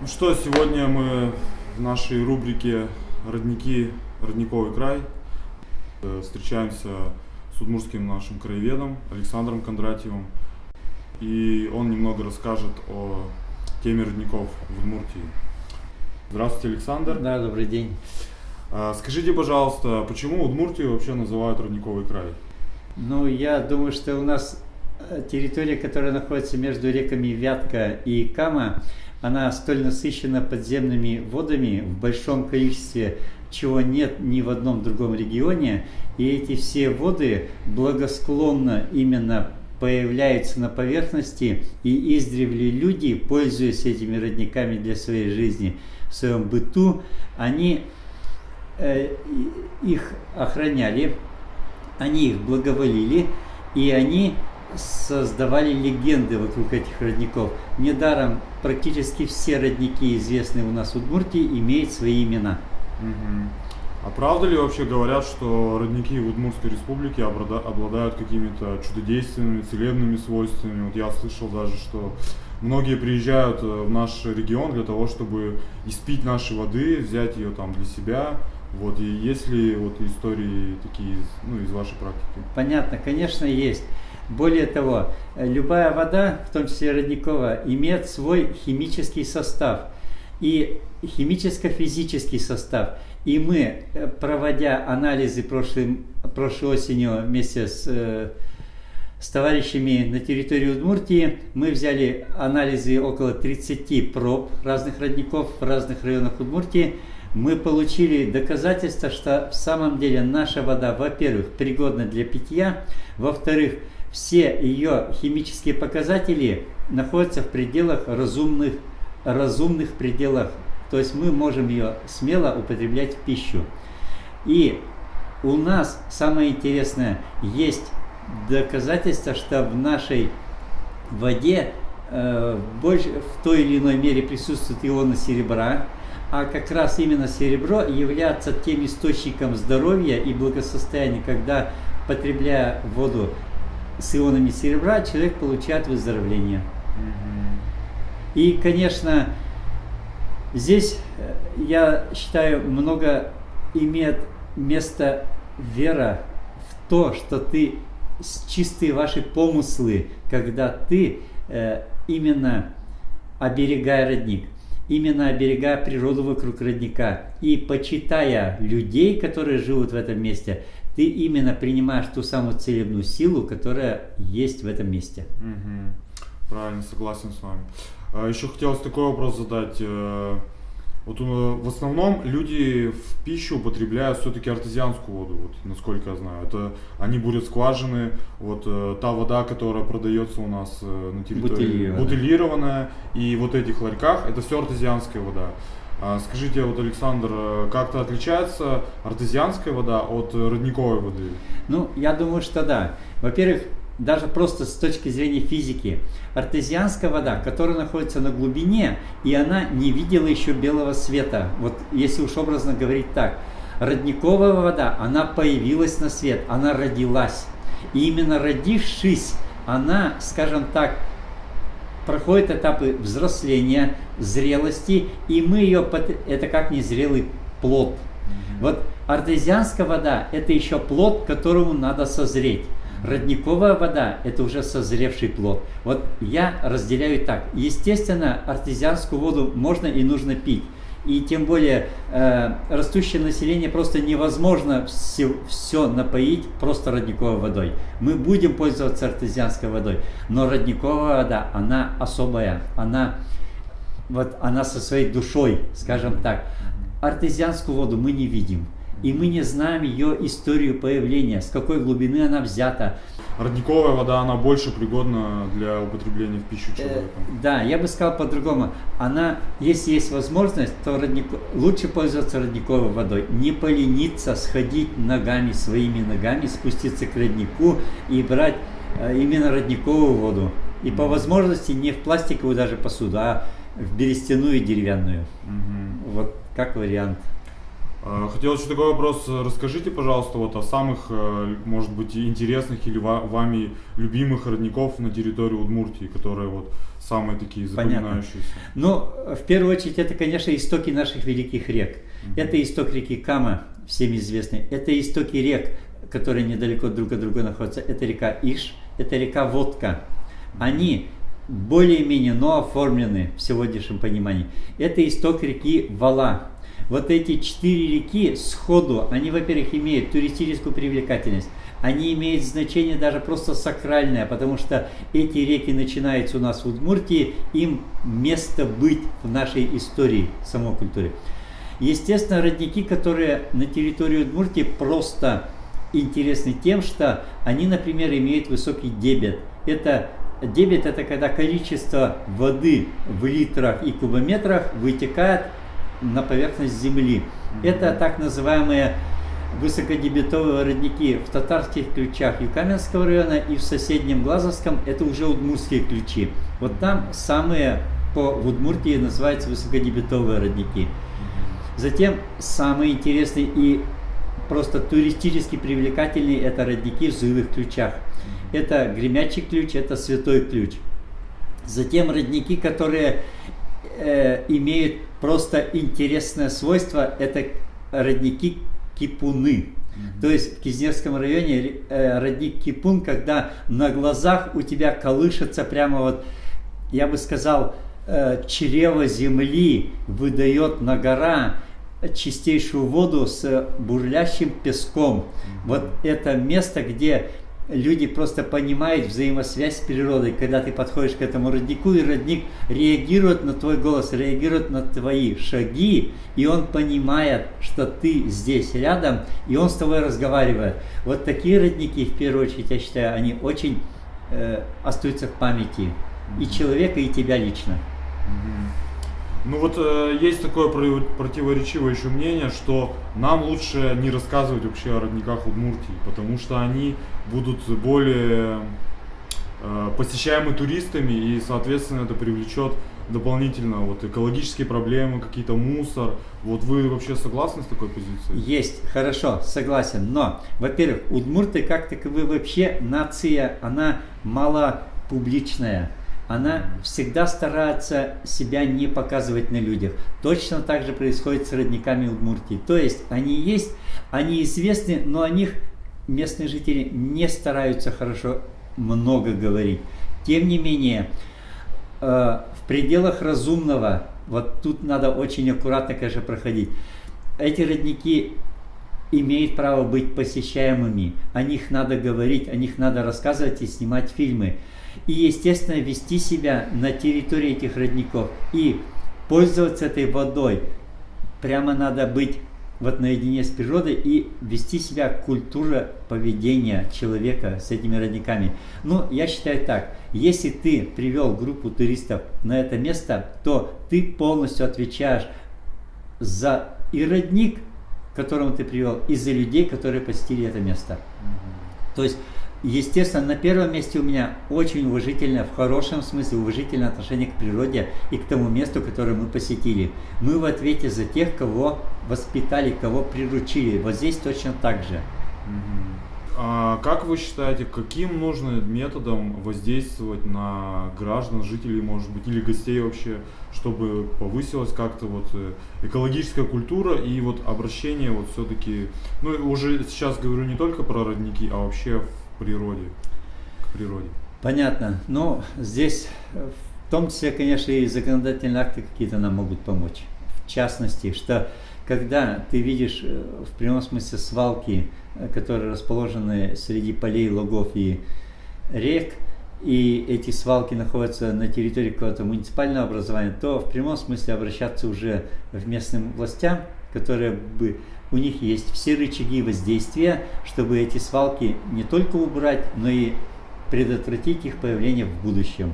Ну что, сегодня мы в нашей рубрике «Родники. Родниковый край» встречаемся с удмуртским нашим краеведом Александром Кондратьевым. И он немного расскажет о теме родников в Удмуртии. Здравствуйте, Александр. Да, добрый день. Скажите, пожалуйста, почему Удмуртию вообще называют родниковый край? Ну, я думаю, что у нас территория, которая находится между реками Вятка и Кама, она столь насыщена подземными водами в большом количестве, чего нет ни в одном другом регионе. И эти все воды благосклонно именно появляются на поверхности, и издревле люди, пользуясь этими родниками для своей жизни, в своем быту, они их охраняли, они их благоволили, и они создавали легенды вокруг этих родников. Недаром практически все родники, известные у нас в Удмуртии, имеют свои имена. А правда ли вообще говорят, что родники в Удмуртской республике обладают какими-то чудодейственными, целебными свойствами? Вот я слышал даже, что многие приезжают в наш регион для того, чтобы испить нашей воды, взять ее там для себя. Вот, и есть ли вот истории такие, из вашей практики? Понятно, конечно, есть. Более того, любая вода, в том числе родниковая, имеет свой химический состав и химическо-физический состав. И мы, проводя анализы прошлой осенью вместе с товарищами на территории Удмуртии, мы взяли анализы около 30 проб разных родников в разных районах Удмуртии. Мы получили доказательства, что в самом деле наша вода, во-первых, пригодна для питья, во-вторых, все ее химические показатели находятся в пределах разумных пределах. То есть мы можем ее смело употреблять в пищу. И у нас самое интересное, есть доказательства, что в нашей воде в той или иной мере присутствуют ионы серебра, а как раз именно серебро является тем источником здоровья и благосостояния, когда, потребляя воду с ионами серебра, человек получает выздоровление. И, конечно, здесь, я считаю, много имеет место вера в то, что ты чистые ваши помыслы, когда ты именно оберегая родник, именно оберегая природу вокруг родника и почитая людей, которые живут в этом месте, ты именно принимаешь ту самую целебную силу, которая есть в этом месте. Правильно, согласен с вами. Еще хотелось такой вопрос задать. Вот в основном люди в пищу употребляют все-таки артезианскую воду, вот, насколько я знаю. Это они бурят скважины, вот та вода, которая продается у нас на территории, бутилированная, и вот этих ларьках, это все артезианская вода. Скажите, вот, Александр, как-то отличается артезианская вода от родниковой воды? Ну, я думаю, что да. Во-первых, даже просто с точки зрения физики, артезианская вода, которая находится на глубине, и она не видела еще белого света. Вот если уж образно говорить так, родниковая вода, она появилась на свет, она родилась. И именно родившись, она, скажем так, проходит этапы взросления, зрелости, и мы ее, это как незрелый плод. Вот артезианская вода, это еще плод, которому надо созреть. Родниковая вода – это уже созревший плод. Вот я разделяю так. Естественно, артезианскую воду можно и нужно пить. И тем более растущее население просто невозможно все напоить просто родниковой водой. Мы будем пользоваться артезианской водой, но родниковая вода, она особая, она со своей душой, скажем так. Артезианскую воду мы не видим. И мы не знаем ее историю появления, с какой глубины она взята. Родниковая вода, она больше пригодна для употребления в пищу человека. Да, я бы сказал по-другому. Она, если есть возможность, то лучше пользоваться родниковой водой. Не полениться, сходить своими ногами, спуститься к роднику и брать именно родниковую воду. И по возможности не в пластиковую даже посуду, а в берестяную и деревянную. Вот как вариант. Хотел еще такой вопрос. Расскажите, пожалуйста, вот о самых, может быть, интересных или вами любимых родников на территории Удмуртии, которые вот самые такие запоминающиеся. Ну, в первую очередь, это, конечно, истоки наших великих рек. Это исток реки Кама, всем известный. Это истоки рек, которые недалеко друг от друга находятся. Это река Иш, это река Водка. Они более-менее, но оформлены в сегодняшнем понимании. Это исток реки Вала. Вот эти 4 реки сходу, они, во-первых, имеют туристическую привлекательность, они имеют значение даже просто сакральное, потому что эти реки начинаются у нас в Удмуртии, им место быть в нашей истории, самой культуре. Естественно, родники, которые на территории Удмуртии, просто интересны тем, что они, например, имеют высокий дебет. Дебет – это когда количество воды в литрах и кубометрах вытекает на поверхность земли. Это так называемые высокодебетовые родники в татарских ключах Юкаменского района и в соседнем Глазовском это уже удмуртские ключи. Вот там самые в Удмуртии называются высокодебетовые родники. Затем самые интересные и просто туристически привлекательные это родники в Зуевых ключах. Это Гремячий ключ, это Святой ключ. Затем родники, которые имеют просто интересное свойство, это родники Кипуны. То есть в Кизнерском районе родник Кипун, когда на глазах у тебя колышется прямо вот, я бы сказал, чрево земли выдает на гора чистейшую воду с бурлящим песком. Вот это место, где люди просто понимают взаимосвязь с природой, когда ты подходишь к этому роднику, и родник реагирует на твой голос, реагирует на твои шаги, и он понимает, что ты здесь рядом, и он с тобой разговаривает. Вот такие родники, в первую очередь, я считаю, они очень остаются в памяти и человека, и тебя лично. Ну вот есть такое противоречивое еще мнение, что нам лучше не рассказывать вообще о родниках Удмуртии, потому что они будут более посещаемы туристами, и, соответственно, это привлечет дополнительно вот экологические проблемы, какие-то мусор. Вот вы вообще согласны с такой позицией? Есть, хорошо, согласен. Но, во-первых, удмурты как таковые вообще нация, она мало публичная. Она всегда старается себя не показывать на людях. Точно так же происходит с родниками Удмуртии. То есть они есть, они известны, но о них местные жители не стараются хорошо много говорить. Тем не менее, в пределах разумного, вот тут надо очень аккуратно, конечно, проходить. Эти родники имеют право быть посещаемыми, о них надо говорить, о них надо рассказывать и снимать фильмы. И, естественно, вести себя на территории этих родников и пользоваться этой водой. Прямо надо быть вот наедине с природой и вести себя культура поведения человека с этими родниками. Ну, я считаю так, если ты привел группу туристов на это место, то ты полностью отвечаешь за и родник, которому ты привел, и за людей, которые посетили это место. То есть, естественно, на первом месте у меня очень уважительное, в хорошем смысле, уважительное отношение к природе и к тому месту, которое мы посетили. Мы в ответе за тех, кого воспитали, кого приручили. Вот здесь точно так же. А как вы считаете, каким нужно методом воздействовать на граждан, жителей, может быть, или гостей вообще, чтобы повысилась как-то вот экологическая культура и вот обращение вот все-таки, ну уже сейчас говорю не только про родники, а вообще к природе. Понятно. Ну, здесь в том числе, конечно, и законодательные акты какие-то нам могут помочь. В частности, что когда ты видишь в прямом смысле свалки, которые расположены среди полей, лугов и рек, и эти свалки находятся на территории какого-то муниципального образования, то в прямом смысле обращаться уже в местным властям, которые бы у них есть все рычаги воздействия, чтобы эти свалки не только убрать, но и предотвратить их появление в будущем.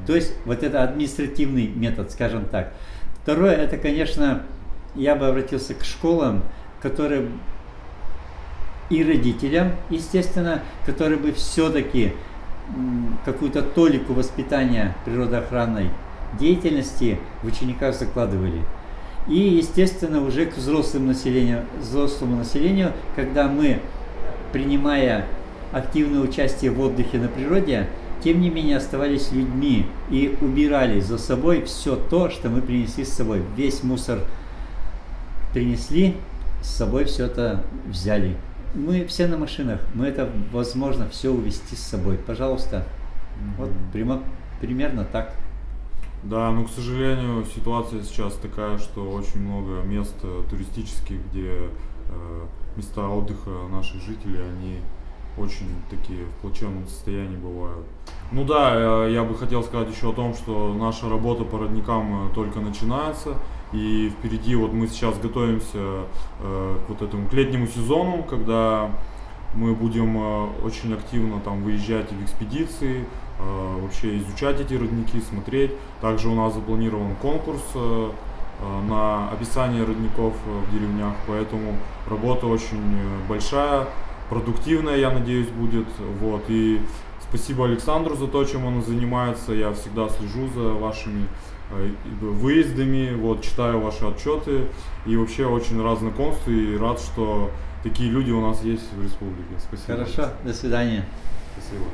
То есть вот это административный метод, скажем так. Второе, это, конечно, я бы обратился к школам, которые и родителям, естественно, которые бы все-таки какую-то толику воспитания природоохранной деятельности в учениках закладывали. И, естественно, уже к взрослому населению, когда мы, принимая активное участие в отдыхе на природе, тем не менее оставались людьми и убирали за собой все то, что мы принесли с собой. Весь мусор принесли, с собой все это взяли. Мы все на машинах, мы это возможно все увезти с собой. Пожалуйста, вот примерно так. Да, но, к сожалению, ситуация сейчас такая, что очень много мест туристических, где места отдыха наших жителей, они очень такие в плачевном состоянии бывают. Ну да, я бы хотел сказать еще о том, что наша работа по родникам только начинается, и впереди вот мы сейчас готовимся к вот этому к летнему сезону, когда мы будем очень активно там выезжать в экспедиции, вообще изучать эти родники, смотреть. Также у нас запланирован конкурс на описание родников в деревнях, поэтому работа очень большая, продуктивная, я надеюсь, будет. Вот. И спасибо Александру за то, чем он занимается. Я всегда слежу за вашими выездами, вот, читаю ваши отчеты и вообще очень рад знакомству и рад, что такие люди у нас есть в республике. Спасибо. Хорошо, до свидания. Спасибо.